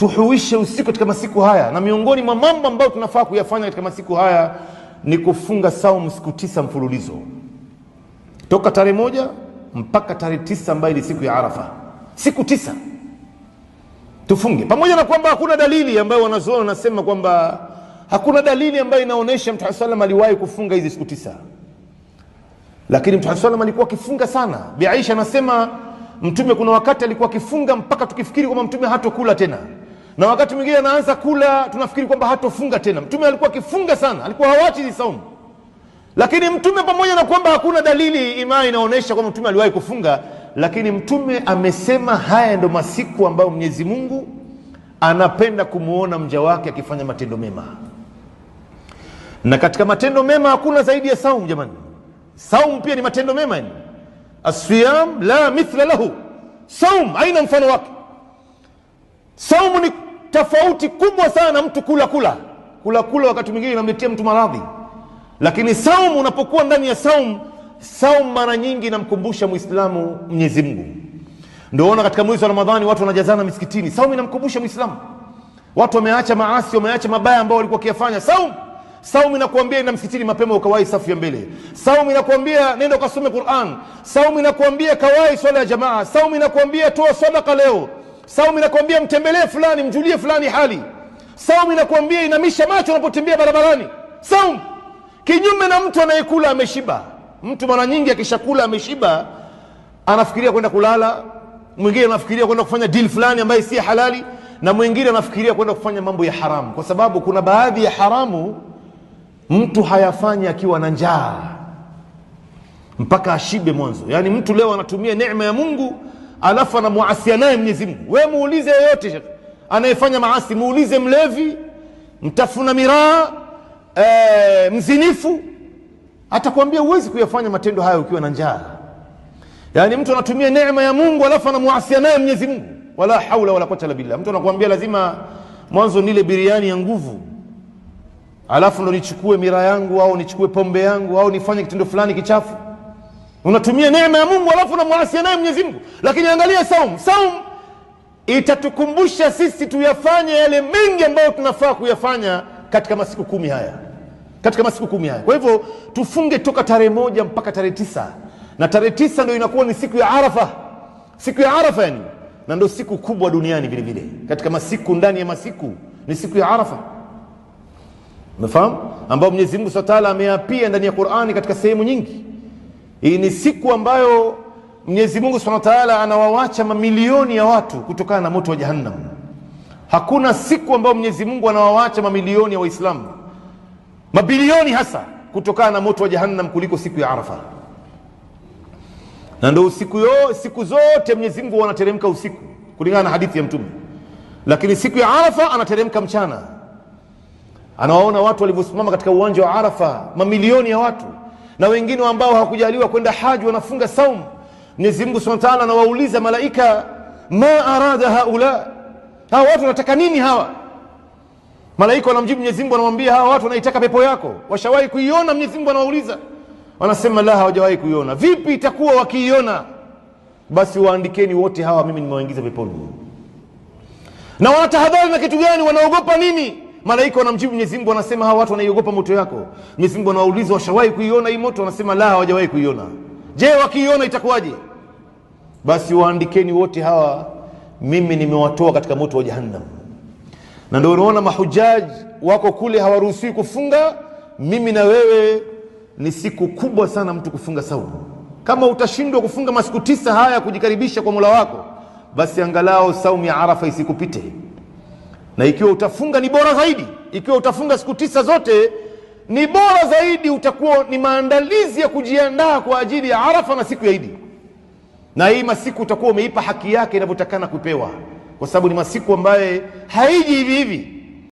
tuhuishe usiku katika masiku haya, na miongoni mwa mambo ambayo tunafaa kuyafanya katika masiku haya ni kufunga saumu siku 9 mfululizo, toka tarehe 1 mpaka tarehe 9 ambayo ni siku ya Arafa. Siku 9 tufunge, pamoja na kwamba hakuna dalili ambayo wanazuoni wanasema kwamba hakuna dalili ambayo inaonyesha Mtume sallam aliwahi kufunga hizi siku 9, lakini Mtume sallam alikuwa akifunga sana. Bi Aisha anasema Mtume kuna wakati alikuwa akifunga mpaka tukifikiri kwamba Mtume hatokula tena, na wakati mwingine anaanza kula tunafikiri kwamba hatofunga tena. Mtume alikuwa akifunga sana, alikuwa hawachi hizi saumu. Lakini Mtume pamoja na kwamba hakuna dalili imani inaonyesha kwamba Mtume aliwahi kufunga, lakini Mtume amesema haya ndo masiku ambayo Mwenyezi Mungu anapenda kumuona mja wake akifanya matendo mema. Na katika matendo mema hakuna zaidi ya saumu jamani. Saumu pia ni matendo mema yani. As-siyam la mithla lahu. Saumu haina mfano wake. Saumu ni tofauti kubwa sana mtu kula wakati mwingine inamletea mtu maradhi. Lakini saumu, unapokuwa ndani ya saumu mara nyingi inamkumbusha Muislamu Mwenyezi Mungu. Ndio unaona katika mwezi wa Ramadhani watu wanajazana misikitini. Saumu inamkumbusha Muislamu. Watu wameacha maasi, wameacha mabaya ambao walikuwa wakiyafanya. Saumu inakuambia ina msikitini mapema ukawahi safu ya mbele. Saumu inakuambia nenda ukasome Qur'an. Saumu inakuambia kawahi swala ya jamaa. Saumu inakuambia toa sadaka leo. Saumu inakuambia mtembelee fulani, mjulie fulani hali. Saumu inakuambia inamisha macho unapotembea barabarani. Saumu. Kinyume na mtu anayekula ameshiba. Mtu mara nyingi akishakula ameshiba anafikiria kwenda kulala, mwingine anafikiria kwenda kufanya deal fulani ambayo si halali, na mwingine anafikiria kwenda kufanya mambo ya haramu, kwa sababu kuna baadhi ya haramu mtu hayafanyi akiwa na njaa mpaka ashibe mwanzo. Yani mtu leo anatumia neema ya Mungu alafu anamuasia naye Mwenyezi Mungu. Wewe muulize yeyote anayefanya maasi, muulize mlevi, mtafuna miraa, mzinifu, atakwambia huwezi kuyafanya matendo hayo ukiwa na njaa. Yani mtu anatumia neema ya Mungu alafu anamuasia naye Mwenyezi Mungu. Wala haula wala quwwata illa billah. Mtu anakuambia lazima mwanzo nile biriani ya nguvu, alafu ndo nichukue miraa yangu au nichukue pombe yangu au nifanye kitendo fulani kichafu. Unatumia neema ya Mungu alafu unamuasia naye Mwenyezi Mungu. Lakini angalia saumu itatukumbusha sisi tuyafanye yale mengi ambayo tunafaa kuyafanya katika masiku 10 haya. Kwa hivyo tufunge toka tarehe 1 mpaka tarehe 9. Na tarehe 9 ndio inakuwa ni siku ya Arafa. Siku ya Arafa yani, na ndio siku kubwa duniani vile vile. Katika masiku, ndani ya masiku ni siku ya Arafa. Umefahamu? Ambao Mwenyezi Mungu Subhanahu wa Ta'ala ameapia ndani ya Qur'ani katika sehemu nyingi. Hii ni siku ambayo Mwenyezi Mungu Subhanahu wa Ta'ala anawawacha mamilioni ya watu kutokana na moto wa Jahannam. Hakuna siku ambayo Mwenyezi Mungu anawawacha mamilioni ya Waislamu, mabilioni hasa, kutokana na moto wa Jahannam kuliko siku ya Arafa. Na ndio siku zote Mwenyezi Mungu anateremka usiku kulingana na hadithi ya Mtume. Lakini siku ya Arafa anateremka mchana. Anawaona watu walivyosimama katika uwanja wa Arafa, mamilioni ya watu, na wengine ambao hawakujaliwa kwenda haji wanafunga saumu. Mwenyezi Mungu Subhanahu wa Ta'ala anawauliza malaika, ma arada haula, hawa watu wanataka nini hawa? Malaika wanamjibu Mwenyezi Mungu, anamwambia hawa watu wanaitaka pepo yako. Washawahi kuiona? Mwenyezi Mungu anawauliza. Wanasema la, hawajawahi kuiona. Vipi itakuwa wakiiona? Basi waandikeni wote hawa mimi nimewaingiza peponi. Na wanatahadhari na kitu gani? Wanaogopa nini? Malaika wanamjibu Mwenyezi Mungu, wanasema hawa watu wanaiogopa moto yako. Mwenyezi Mungu anawauliza, washawahi kuiona hii moto? Wanasema la, hawajawahi kuiona. Je, wakiiona itakuwaje? Basi waandikeni wote hawa mimi nimewatoa katika moto wa Jahannam. Na ndio unaona mahujaji wako kule hawaruhusiwi kufunga. Mimi na wewe ni siku kubwa sana mtu kufunga saumu. Kama utashindwa kufunga masiku 9 haya kujikaribisha kwa Mola wako, basi angalau saumu ya Arafa isikupite. Na ikiwa utafunga ni bora zaidi. Ikiwa utafunga siku 9 zote ni bora zaidi, utakuwa ni maandalizi ya kujiandaa kwa ajili ya Arafa na siku ya Idi. Na hii masiku utakuwa umeipa haki yake inavyotakana kupewa, kwa sababu ni masiku ambaye haiji hivi hivi.